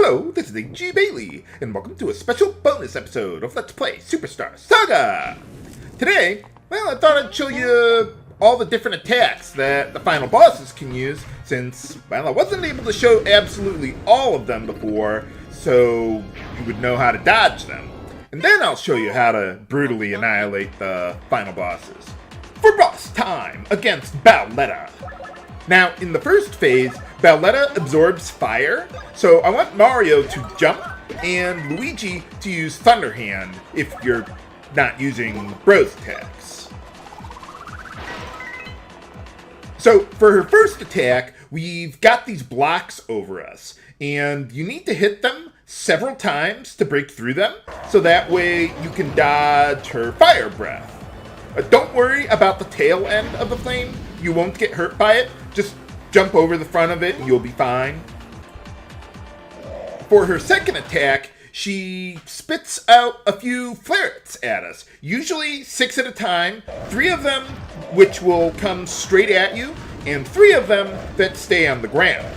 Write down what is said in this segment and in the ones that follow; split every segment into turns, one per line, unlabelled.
Hello, this is G. Bailey, and welcome to a special bonus episode of Let's Play Superstar Saga! Today, I thought I'd show you all the different attacks that the final bosses can use, since, I wasn't able to show absolutely all of them before, so you would know how to dodge them. And then I'll show you how to brutally annihilate the final bosses. For boss time against Bowletta. Now, in the first phase, Bowletta absorbs fire, so I want Mario to jump and Luigi to use Thunder Hand if you're not using Bros attacks. So, for her first attack, we've got these blocks over us, and you need to hit them several times to break through them, so that way you can dodge her fire breath. Don't worry about the tail end of the flame, you won't get hurt by it, just jump over the front of it and you'll be fine. For her second attack, she spits out a few flarets at us, usually 6 at a time, 3 of them which will come straight at you, and 3 of them that stay on the ground.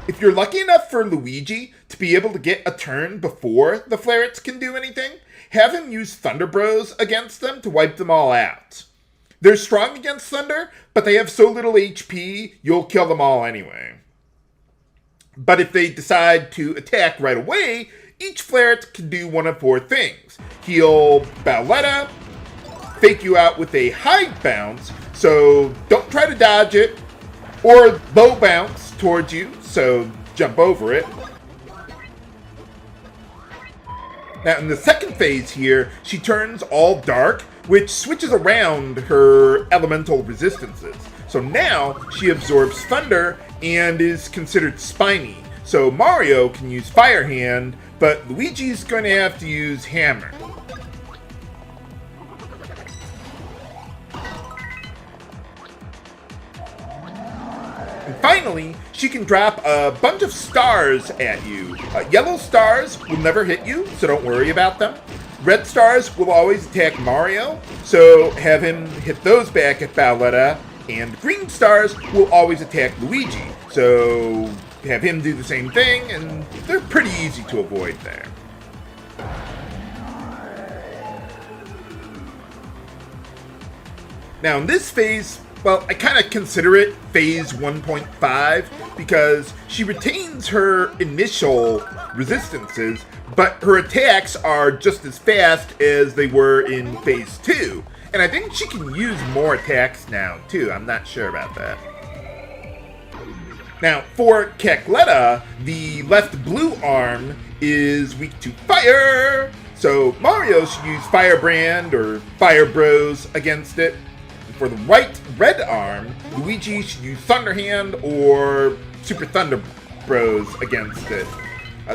If you're lucky enough for Luigi to be able to get a turn before the flarets can do anything, have him use Thunder Bros against them to wipe them all out. They're strong against Thunder, but they have so little HP, you'll kill them all anyway. But if they decide to attack right away, each Flaret can do one of 4 things. He'll Bowletta, fake you out with a high bounce, so don't try to dodge it, or low bounce towards you, so jump over it. Now, in the second phase here, she turns all dark, which switches around her elemental resistances. So now, she absorbs thunder and is considered spiny. So Mario can use Fire Hand, but Luigi's going to have to use Hammer. And finally, she can drop a bunch of stars at you. Yellow stars will never hit you, so don't worry about them. Red stars will always attack Mario, so have him hit those back at Bowletta. And green stars will always attack Luigi, so have him do the same thing, and they're pretty easy to avoid there. Now in this phase, I kind of consider it phase 1.5 because she retains her initial resistances, but her attacks are just as fast as they were in phase 2. And I think she can use more attacks now, too. I'm not sure about that. Now, for Cackletta, the left blue arm is weak to fire, so Mario should use Firebrand or Fire Bros against it. For the right red arm, Luigi should use Thunder Hand or Super Thunder Bros against it.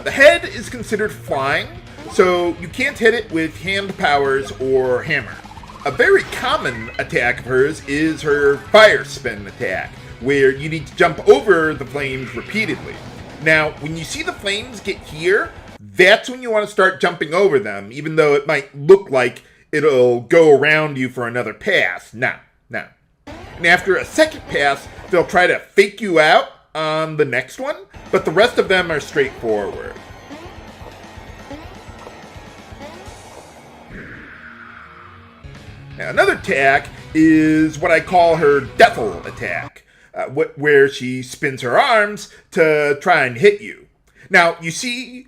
The head is considered flying, so you can't hit it with hand powers or hammer. A very common attack of hers is her Fire Spin attack, where you need to jump over the flames repeatedly. Now, when you see the flames get here, that's when you want to start jumping over them, even though it might look like it'll go around you for another pass. No. And after a second pass, they'll try to fake you out on the next one, but the rest of them are straightforward. Now, another attack is what I call her Devil attack, where she spins her arms to try and hit you. Now, you see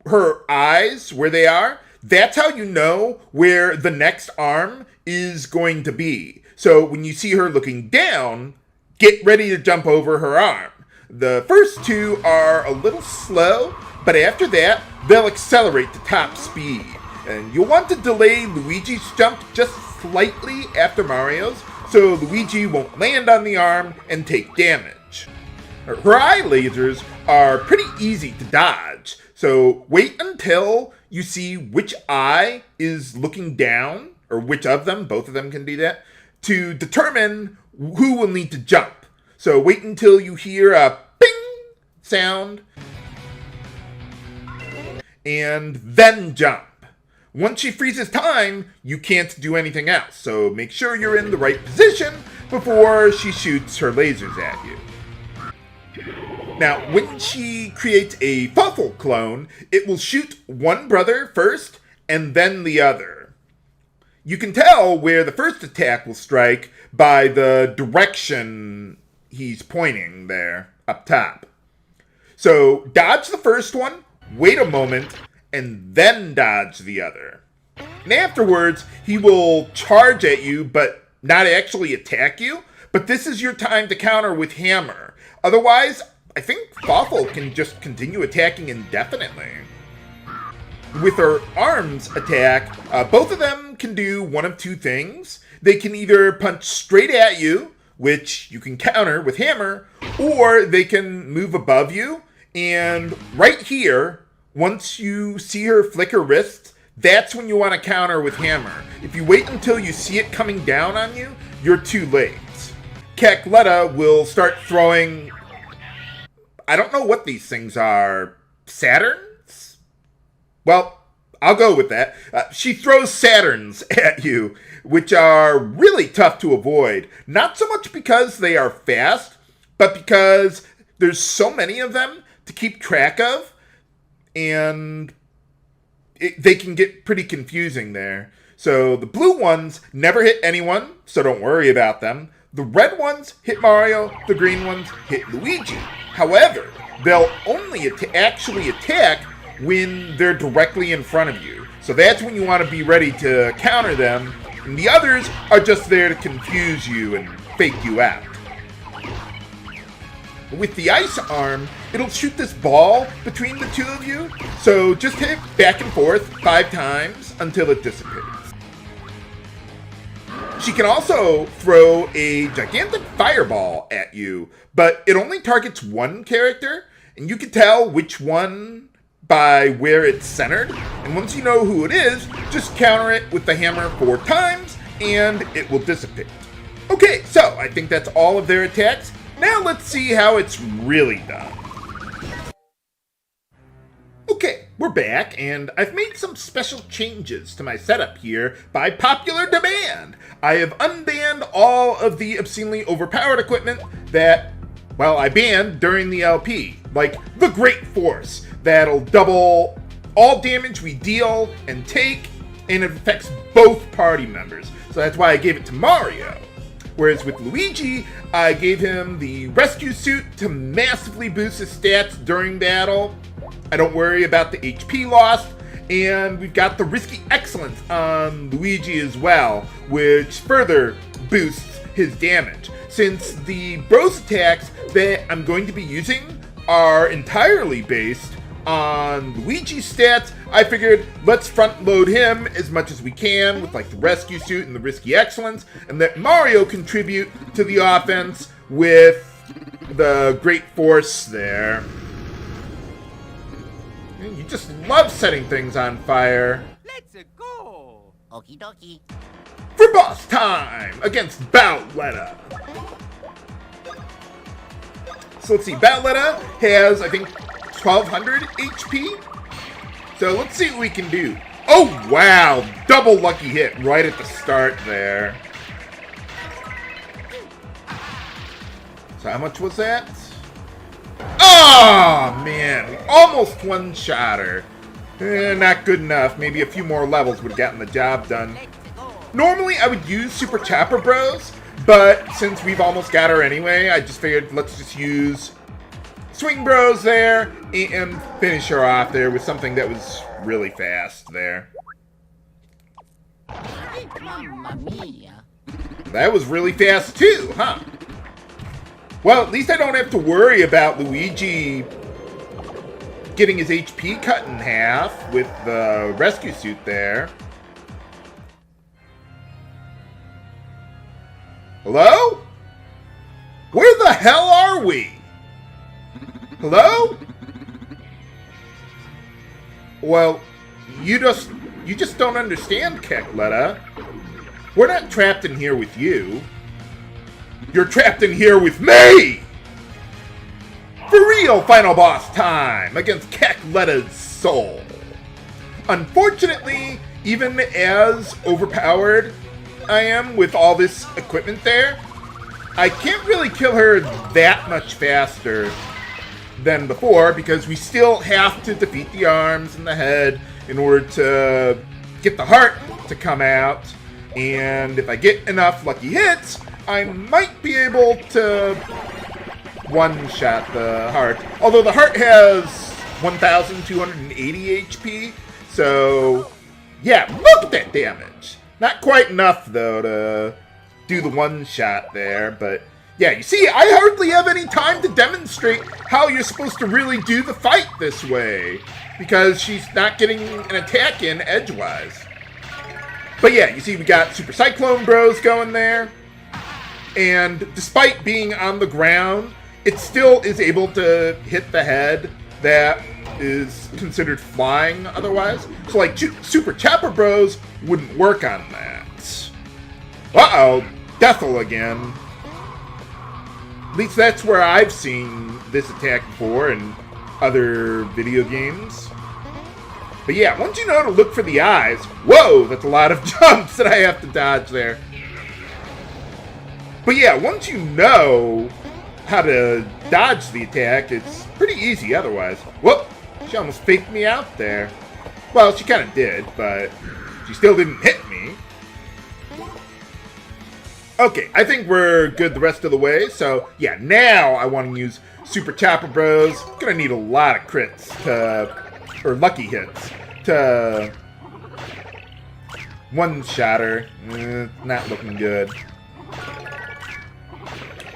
her eyes, where they are? That's how you know where the next arm is going to be. So when you see her looking down, get ready to jump over her arm. The first 2 are a little slow, but after that, they'll accelerate to top speed. And you'll want to delay Luigi's jump just slightly after Mario's, so Luigi won't land on the arm and take damage. Her eye lasers are pretty easy to dodge, so wait until you see which eye is looking down, or which of them, both of them can do that, to determine who will need to jump. So wait until you hear a ping sound, and then jump. Once she freezes time, you can't do anything else, so make sure you're in the right position before she shoots her lasers at you. Now, when she creates a Fuffle clone, it will shoot one brother first and then the other. You can tell where the first attack will strike by the direction he's pointing there up top. So dodge the first one, wait a moment, and then dodge the other. And afterwards, he will charge at you, but not actually attack you. But this is your time to counter with Hammer. Otherwise, I think Fuffle can just continue attacking indefinitely. With her arms attack, both of them can do one of two things. They can either punch straight at you, which you can counter with Hammer, or they can move above you. And right here, once you see her flick her wrists, that's when you want to counter with Hammer. If you wait until you see it coming down on you, you're too late. Cackletta will start throwing... I don't know what these things are. Saturns? Well, I'll go with that. She throws Saturns at you, which are really tough to avoid. Not so much because they are fast, but because there's so many of them to keep track of, and they can get pretty confusing there. So the blue ones never hit anyone, so don't worry about them. The red ones hit Mario, the green ones hit Luigi. However, they'll only actually attack when they're directly in front of you. So that's when you want to be ready to counter them, and the others are just there to confuse you and fake you out. With the ice arm, it'll shoot this ball between the two of you, so just hit back and forth 5 times until it dissipates. She can also throw a gigantic fireball at you, but it only targets one character, and you can tell which one by where it's centered. And once you know who it is, just counter it with the hammer 4 times, and it will dissipate. Okay, so I think that's all of their attacks. Now let's see how it's really done. Okay, we're back, and I've made some special changes to my setup here by popular demand. I have unbanned all of the obscenely overpowered equipment that, well, I banned during the LP, like the Great Force, that'll double all damage we deal and take, and it affects both party members. So that's why I gave it to Mario. Whereas with Luigi, I gave him the rescue suit to massively boost his stats during battle. I don't worry about the HP loss, and we've got the Risky Excellence on Luigi as well, which further boosts his damage. Since the Bros attacks that I'm going to be using are entirely based on Luigi's stats, I figured let's front load him as much as we can with like the Rescue Suit and the Risky Excellence, and let Mario contribute to the offense with the Great Force there. You just love setting things on fire.
Let's go! Okie dokie.
For boss time against Bowletta. So let's see, Bowletta has, I think, 1200 HP. So let's see what we can do. Oh, wow! Double lucky hit right at the start there. So how much was that? Oh, man. Almost one-shot her. Not good enough. Maybe a few more levels would have gotten the job done. Normally, I would use Super Chopper Bros, but since we've almost got her anyway, I just figured let's just use Swing Bros there and finish her off there with something that was really fast there. That was really fast too, huh? Well, at least I don't have to worry about Luigi getting his HP cut in half with the rescue suit there. Hello? Where the hell are we? Hello? Well, you just don't understand, Cackletta. We're not trapped in here with you. You're trapped in here with me! For real final boss time against Cackletta's soul. Unfortunately, even as overpowered I am with all this equipment there, I can't really kill her that much faster than before because we still have to defeat the arms and the head in order to get the heart to come out. And if I get enough lucky hits, I might be able to one-shot the heart. Although the heart has 1,280 HP, so yeah, look at that damage. Not quite enough, though, to do the one-shot there, but yeah, you see, I hardly have any time to demonstrate how you're supposed to really do the fight this way, because she's not getting an attack in edgewise. But yeah, you see, we got Super Cyclone Bros going there, and despite being on the ground, it still is able to hit the head that is considered flying otherwise. So like Super Chopper Bros wouldn't work on that. Uh-oh, Deathel again. At least that's where I've seen this attack before in other video games. But yeah, once you know to look for the eyes, whoa, that's a lot of jumps that I have to dodge there. But yeah, once you know how to dodge the attack, it's pretty easy otherwise. Whoop, she almost faked me out there. Well, she kind of did, but she still didn't hit me. Okay, I think we're good the rest of the way, so yeah, now I want to use Super Chopper Bros. Gonna need a lot of crits or lucky hits to one-shot her. Not looking good.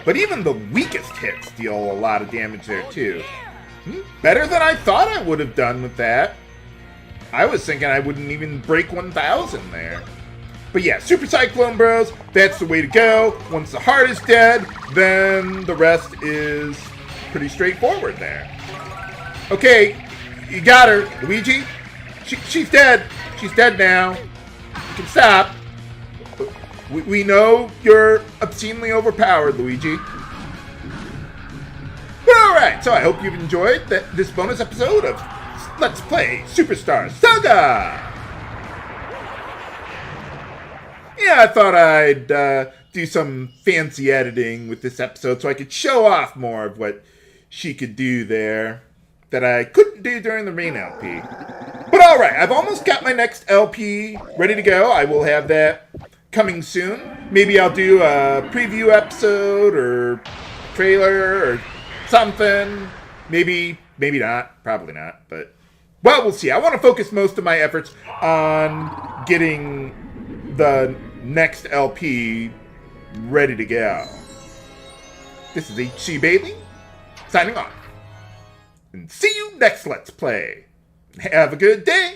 But even the weakest hits deal a lot of damage there too. Better than I thought I would have done with that. I was thinking I wouldn't even break 1,000 there. But yeah, Super Cyclone Bros, that's the way to go. Once the heart is dead, then the rest is pretty straightforward there. Okay, you got her, Luigi. She's dead. She's dead now. You can stop. We know you're obscenely overpowered, Luigi. But alright, so I hope you've enjoyed this bonus episode of Let's Play Superstar Saga! Yeah, I thought I'd do some fancy editing with this episode so I could show off more of what she could do there that I couldn't do during the main LP. But alright, I've almost got my next LP ready to go. I will have that coming soon. Maybe I'll do a preview episode or trailer or something. Maybe not. Probably not. But, well, we'll see. I want to focus most of my efforts on getting the next LP ready to go. This is HC Bailey, signing off. And see you next Let's Play. Have a good day.